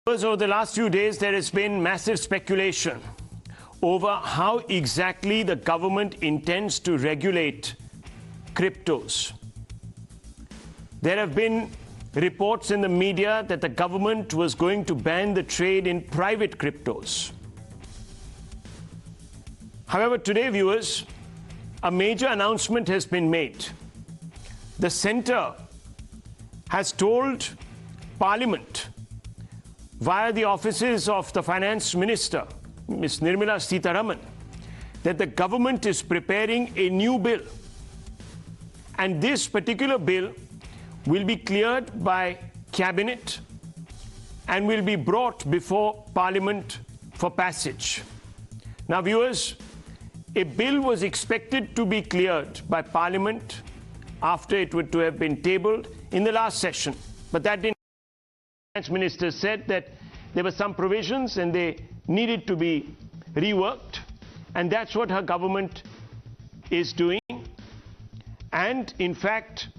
Over the last few days, there has been massive speculation over how exactly the government intends to regulate cryptos. There have been reports in the media that the government was going to ban the trade in private cryptos. However, today, viewers, a major announcement has been made. The centre has told Parliament via the offices of the Finance Minister, Ms. Nirmala Sitharaman, that the government is preparing a new bill. And this particular bill will be cleared by Cabinet and will be brought before Parliament for passage. Now, viewers, a bill was expected to be cleared by Parliament after it would to have been tabled in the last session, but that didn't. The Finance Minister said that there were some provisions and they needed to be reworked, and that's what her government is doing. And in fact,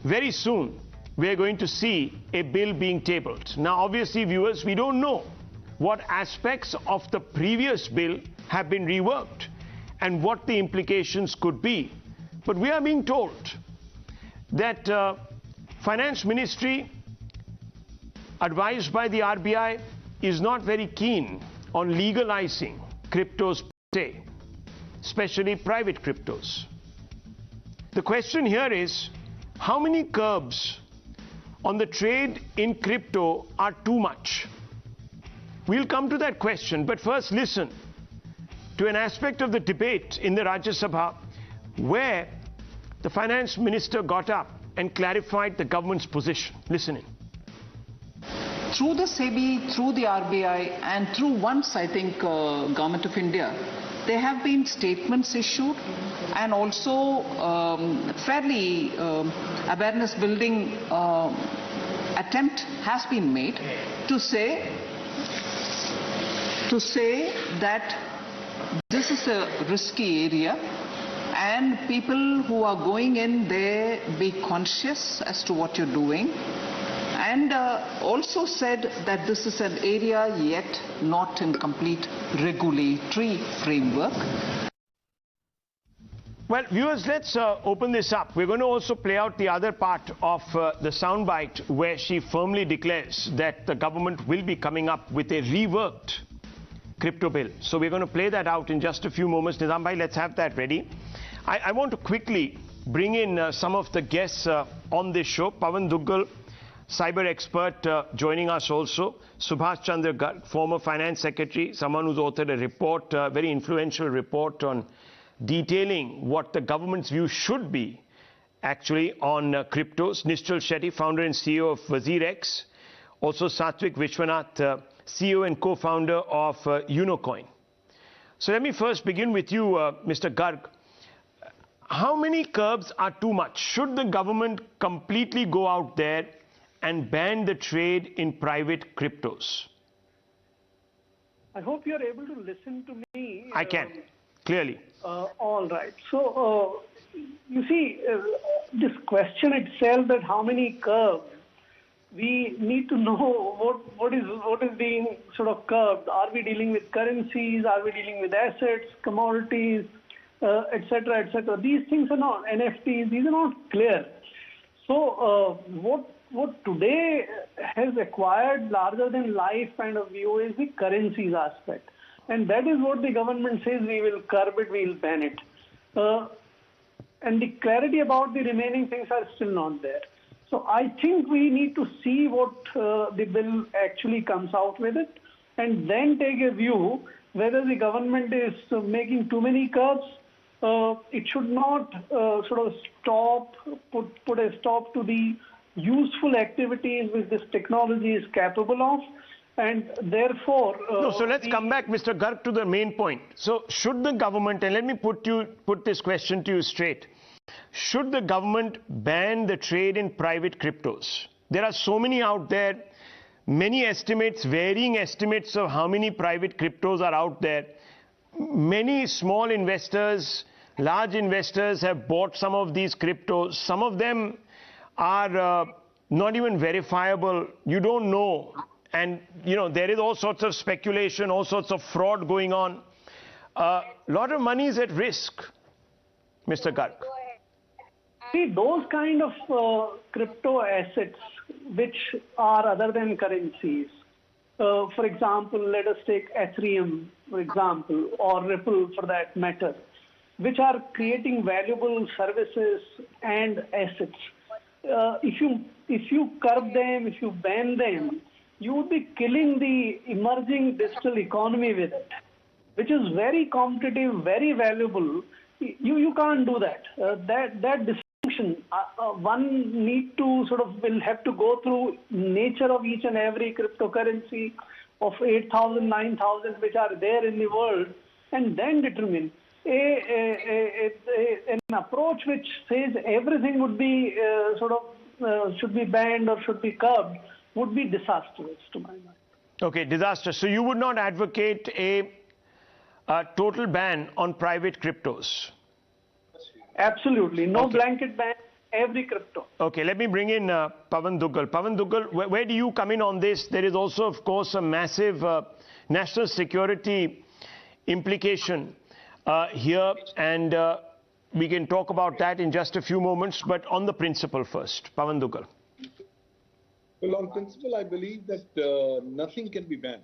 very soon we're going to see a bill being tabled. Now, obviously, viewers, we don't know what aspects of the previous bill have been reworked and what the implications could be. But we are being told that Finance Ministry, advised by the RBI, is not very keen on legalizing cryptos per se, especially private cryptos. The question here is, how many curbs on the trade in crypto are too much? We'll come to that question, but first listen to an aspect of the debate in the Rajya Sabha where the Finance Minister got up and clarified the government's position. Listen in. Through the Secy, through the RBI, and through once, I think, Government of India, there have been statements issued, and also fairly awareness building attempt has been made to say that this is a risky area, and people who are going in there, be conscious as to what you're doing. And also said that this is an area yet not in complete regulatory framework. Well, viewers, let's open this up. We're going to also play out the other part of the soundbite where she firmly declares that the government will be coming up with a reworked crypto bill. So we're going to play that out in just a few moments. Nizam bhai, let's have that ready. I want to quickly bring in some of the guests on this show. Pawan Duggal, cyber expert, joining us also. Subhash Chandra Garg, former finance secretary, someone who's authored a report, a very influential report on detailing what the government's view should be actually on cryptos. Nischal Shetty, founder and CEO of WazirX. Also Satwik Vishwanath, CEO and co-founder of Unocoin. So let me first begin with you, Mr. Garg. How many curbs are too much? Should the government completely go out there and ban the trade in private cryptos? I hope you're able to listen to me. I can, clearly. All right. So, you see, this question itself, that how many curbs, we need to know what is being sort of curbed. Are we dealing with currencies? Are we dealing with assets, commodities, etc., etc.? These things are not, NFTs, these are not clear. So, what today has acquired larger than life kind of view is the currencies aspect. And that is what the government says, we will curb it, we will ban it. And the clarity about the remaining things are still not there. So I think we need to see what the bill actually comes out with it, and then take a view whether the government is making too many curbs. It should not sort of put a stop to the useful activities which this technology is capable of, and therefore... No, so let's come back, Mr. Garg, to the main point. So should the government, and let me put this question to you straight, should the government ban the trade in private cryptos? There are so many out there, many estimates, varying estimates of how many private cryptos are out there. Many small investors, large investors have bought some of these cryptos. Some of them are not even verifiable. You don't know and there is all sorts of speculation, all sorts of fraud going on. A lot of money is at risk, Mr. Garg. See, those kind of crypto assets which are other than currencies, for example, let us take Ethereum, for example, or Ripple for that matter, which are creating valuable services and assets. If you curb them, if you ban them, you would be killing the emerging digital economy with it, which is very competitive, very valuable. You can't do that. That distinction, one need to will have to go through nature of each and every cryptocurrency of 8,000, 9,000 which are there in the world, and then determine. An approach which says everything would be should be banned or should be curbed would be disastrous to my mind. Okay, disastrous. So you would not advocate a total ban on private cryptos? Absolutely. No Okay. blanket ban, every crypto. Okay, let me bring in Pavan Duggal. Pavan Duggal, where do you come in on this? There is also, of course, a massive national security implication here, and we can talk about that in just a few moments, but on the principle first. Pavan Duggal. Well, on principle, I believe that nothing can be banned.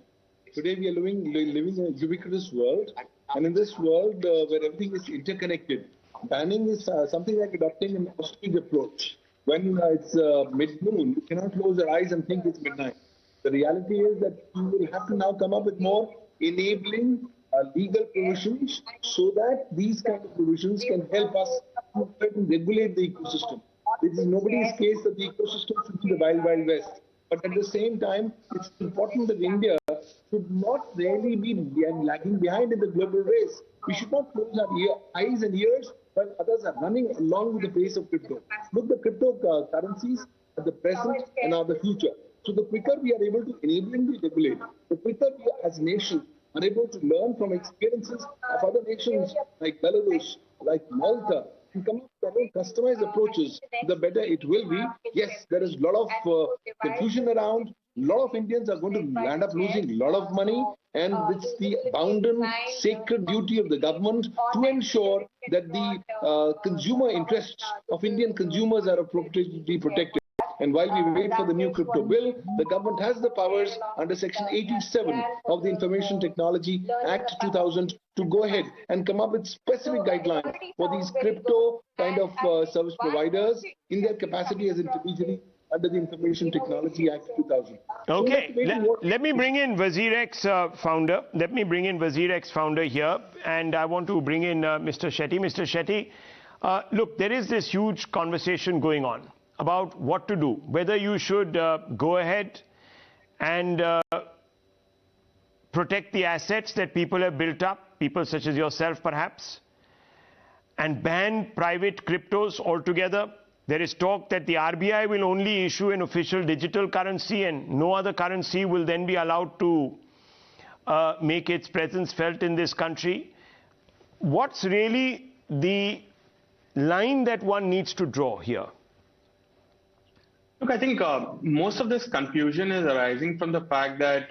Today we are living in a ubiquitous world, and in this world where everything is interconnected, banning is something like adopting an ostrich approach. When it's mid-noon, you cannot close your eyes and think it's midnight. The reality is that you will have to now come up with more enabling legal provisions so that these kind of provisions can help us to regulate the ecosystem. It is nobody's case that the ecosystem should be the wild, wild west. But at the same time, it's important that India should not really be lagging behind in the global race. We should not close our eyes and ears while others are running along with the pace of crypto. Look, the cryptocurrencies are the present and are the future. So the quicker we are able to enabling the regulate, the quicker we as a nation are able to learn from experiences of other nations like Belarus, like Malta, and come up with their own customized approaches, the better it will be. Yes, there is a lot of confusion around. A lot of Indians are going to land up losing a lot of money, and it's the bounden, sacred duty of the government to ensure that the consumer interests of Indian consumers are appropriately protected. And while we wait for the new crypto bill, the government has the powers under Section 87 of the Information Technology Act 2000 to go ahead and come up with specific guidelines for these crypto kind of service providers in their capacity as intermediary under the Information Technology Act 2000. Okay, let me bring in WazirX founder. Let me bring in WazirX founder here, and I want to bring in Mr. Secy. Mr. Secy, look, there is this huge conversation going on about what to do, whether you should go ahead and protect the assets that people have built up, people such as yourself perhaps, and ban private cryptos altogether. There is talk that the RBI will only issue an official digital currency and no other currency will then be allowed to make its presence felt in this country. What's really the line that one needs to draw here? Look, I think most of this confusion is arising from the fact that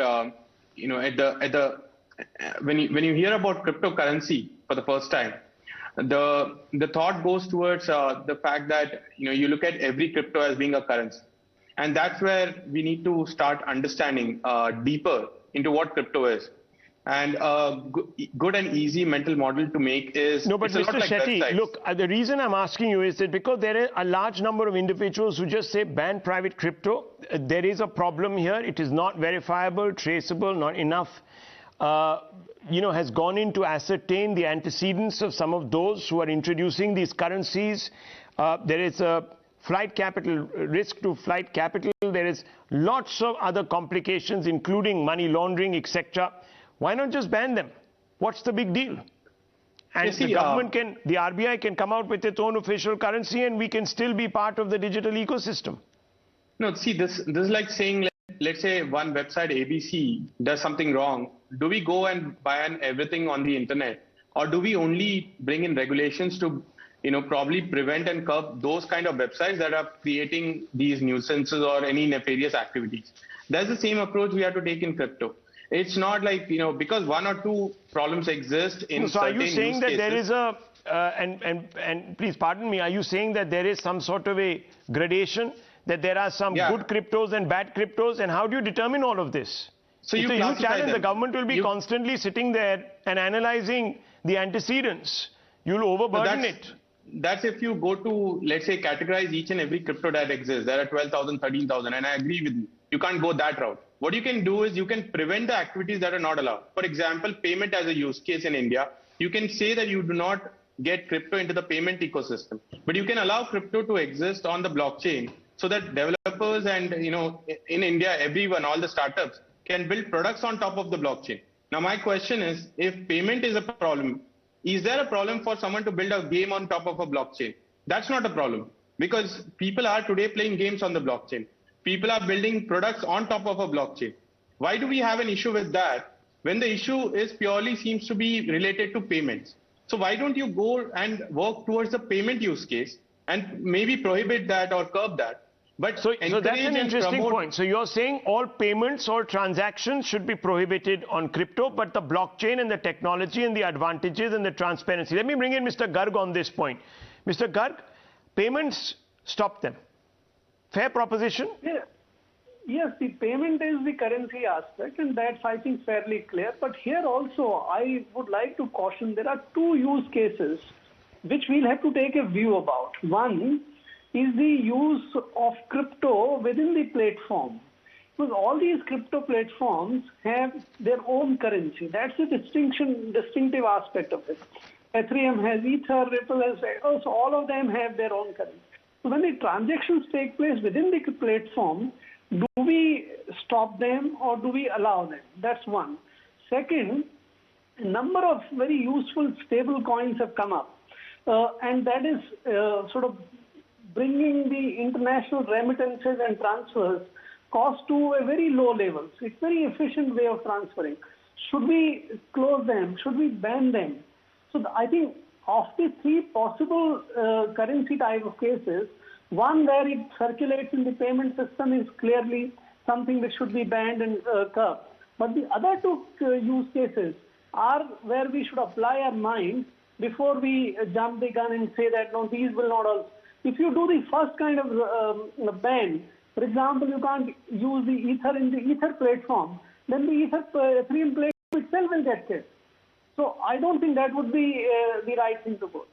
when you hear about cryptocurrency for the first time, the thought goes towards the fact that you look at every crypto as being a currency, and that's where we need to start understanding deeper into what crypto is. And good and easy mental model to make is no, but Mr. Secy, look, the reason I'm asking you is that because there are a large number of individuals who just say ban private crypto. There is a problem here. It is not verifiable, traceable, not enough. Has gone in to ascertain the antecedents of some of those who are introducing these currencies. There is a flight capital, risk to flight capital. There is lots of other complications, including money laundering, etc. Why not just ban them? What's the big deal? And the government the RBI can come out with its own official currency and we can still be part of the digital ecosystem. No, see, this is like saying, let's say one website ABC does something wrong. Do we go and ban everything on the internet? Or do we only bring in regulations to probably prevent and curb those kind of websites that are creating these nuisances or any nefarious activities. That's the same approach we have to take in crypto. It's not like, because one or two problems exist in so certain are you saying use that cases. there is a, and please pardon me, are you saying that there is some sort of a gradation, that there are some good cryptos and bad cryptos, and how do you determine all of this? So it's you a huge challenge. them. The government will be constantly sitting there and analyzing the antecedents. You'll overburden it. That's if you go to, let's say, categorize each and every crypto that exists. There are 12,000, 13,000, and I agree with you. You can't go that route. What you can do is you can prevent the activities that are not allowed. For example, payment as a use case in India, you can say that you do not get crypto into the payment ecosystem, but you can allow crypto to exist on the blockchain so that developers and, in India, everyone, all the startups can build products on top of the blockchain. Now, my question is, if payment is a problem, is there a problem for someone to build a game on top of a blockchain? That's not a problem, because people are today playing games on the blockchain. People are building products on top of a blockchain. Why do we have an issue with that when the issue is purely seems to be related to payments? So why don't you go and work towards the payment use case and maybe prohibit that or curb that? But so that's an interesting point. So you're saying all payments or transactions should be prohibited on crypto, but the blockchain and the technology and the advantages and the transparency. Let me bring in Mr. Garg on this point. Mr. Garg, payments, stop them. Fair proposition? Yeah. Yes, the payment is the currency aspect, and that's, I think, fairly clear. But here also, I would like to caution, there are two use cases which we'll have to take a view about. One is the use of crypto within the platform. Because all these crypto platforms have their own currency. That's the distinctive aspect of it. Ethereum has Ether, Ripple has, so all of them have their own currency. So when the transactions take place within the platform, do we stop them or do we allow them? That's one. Second, a number of very useful stable coins have come up. And that is sort of bringing the international remittances and transfers cost to a very low level. So it's a very efficient way of transferring. Should we close them? Should we ban them? So I think of the three possible currency type of cases, one where it circulates in the payment system is clearly something that should be banned and curbed. But the other two use cases are where we should apply our mind before we jump the gun and say that, no, these will not also. If you do the first kind of ban, for example, you can't use the Ether in the Ether platform, then the Ethereum platform itself will get killed. So I don't think that would be the right thing to go.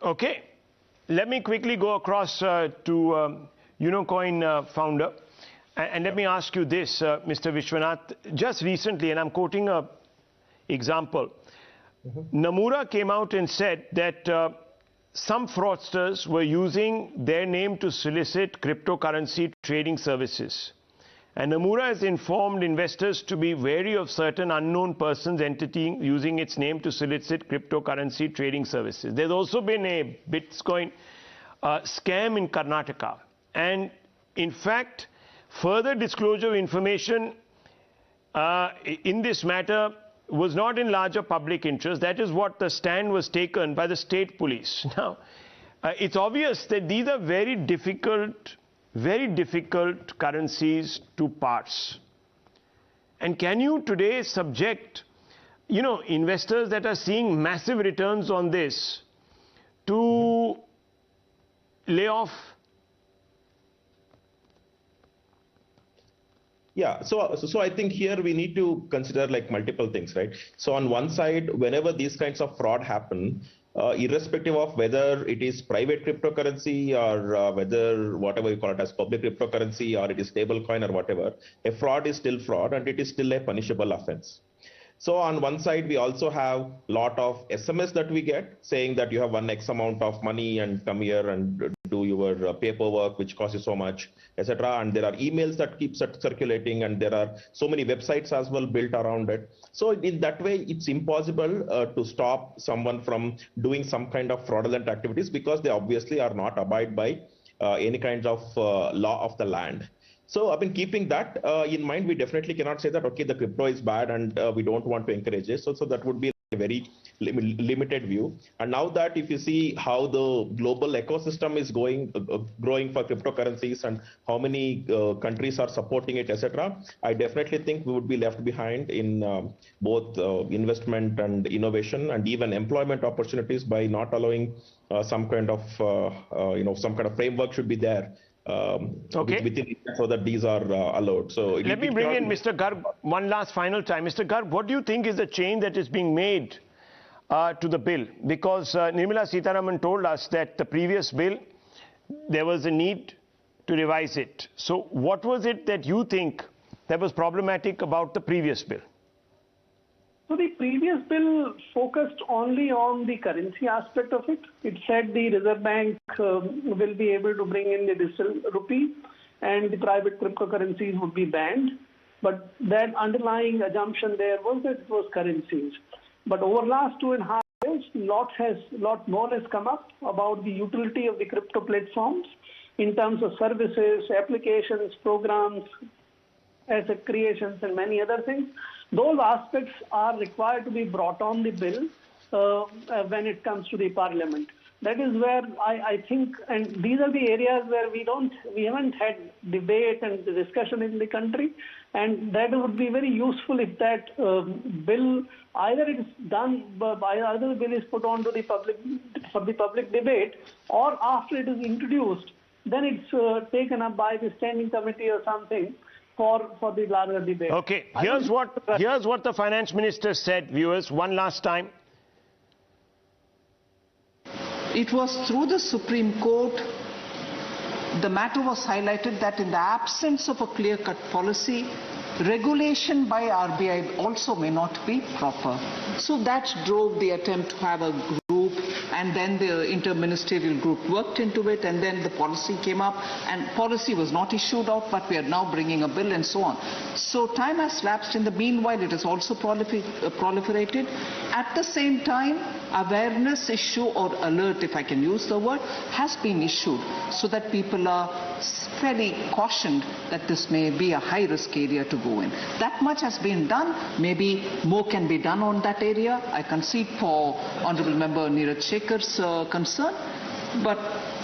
Okay. Let me quickly go across to Unocoin founder. And let me ask you this, Mr. Vishwanath. Just recently, and I'm quoting an example, Nomura came out and said that some fraudsters were using their name to solicit cryptocurrency trading services. And Nomura has informed investors to be wary of certain unknown persons entity using its name to solicit cryptocurrency trading services. There's also been a Bitcoin scam in Karnataka. And in fact, further disclosure of information in this matter was not in larger public interest. That is what the stand was taken by the state police. Now, it's obvious that these are very difficult currencies to parse. And can you today subject, investors that are seeing massive returns on this to layoff? Yeah, so I think here we need to consider like multiple things, right? So on one side, whenever these kinds of fraud happen, irrespective of whether it is private cryptocurrency or whether whatever you call it as public cryptocurrency or it is stablecoin or whatever, a fraud is still fraud and it is still a punishable offense. So on one side, we also have a lot of SMS that we get saying that you have one X amount of money and come here and do your paperwork, which costs you so much, etc. And there are emails that keep circulating, and there are so many websites as well built around it. So in that way, it's impossible to stop someone from doing some kind of fraudulent activities because they obviously are not abide by any kind of law of the land. So I've been keeping that in mind. We definitely cannot say that, okay, the crypto is bad and we don't want to encourage it. So that would be very limited view. And now that if you see how the global ecosystem is growing for cryptocurrencies and how many countries are supporting it, etc., I definitely think we would be left behind in both investment and innovation and even employment opportunities by not allowing some kind of framework should be there. Within, so that these are allowed. So let me bring in Mr. Garg one last final time. Mr. Garg, what do you think is the change that is being made to the bill? Because Nirmala Sitharaman told us that the previous bill, there was a need to revise it. So what was it that you think that was problematic about the previous bill? So the previous bill focused only on the currency aspect of it. It said the Reserve Bank will be able to bring in the digital rupee and the private cryptocurrencies would be banned. But that underlying assumption there was that it was currencies. But over the last 2.5 years, lot more has come up about the utility of the crypto platforms in terms of services, applications, programs, asset creations, and many other things. Those aspects are required to be brought on the bill when it comes to the parliament. That is where I think, and these are the areas where we haven't had debate and discussion in the country, and that would be very useful if that bill either it is done, either the bill is put on to the public for the public debate, or after it is introduced, then it's taken up by the standing committee or something for the larger debate. Okay, here's what the finance minister said, viewers, one last time. It was through the Supreme Court, the matter was highlighted that in the absence of a clear-cut policy, regulation by RBI also may not be proper. So that drove the attempt to have a group, and then the interministerial group worked into it, and then the policy came up, and policy was not issued out, but we are now bringing a bill and so on. So time has lapsed. In the meanwhile, it has also proliferated. At the same time, awareness issue or alert, if I can use the word, has been issued so that people are fairly cautioned that this may be a high-risk area to go in. That much has been done. Maybe more can be done on that area. I concede for Honourable Member Neeraj Shekhar's concern, but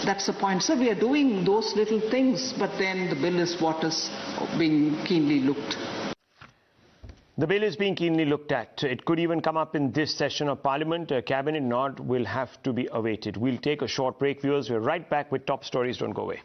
that's the point. So we are doing those little things, but then the bill is what is being keenly looked. The bill is being keenly looked at. It could even come up in this session of Parliament. A cabinet nod will have to be awaited. We'll take a short break, viewers. We're right back with top stories. Don't go away.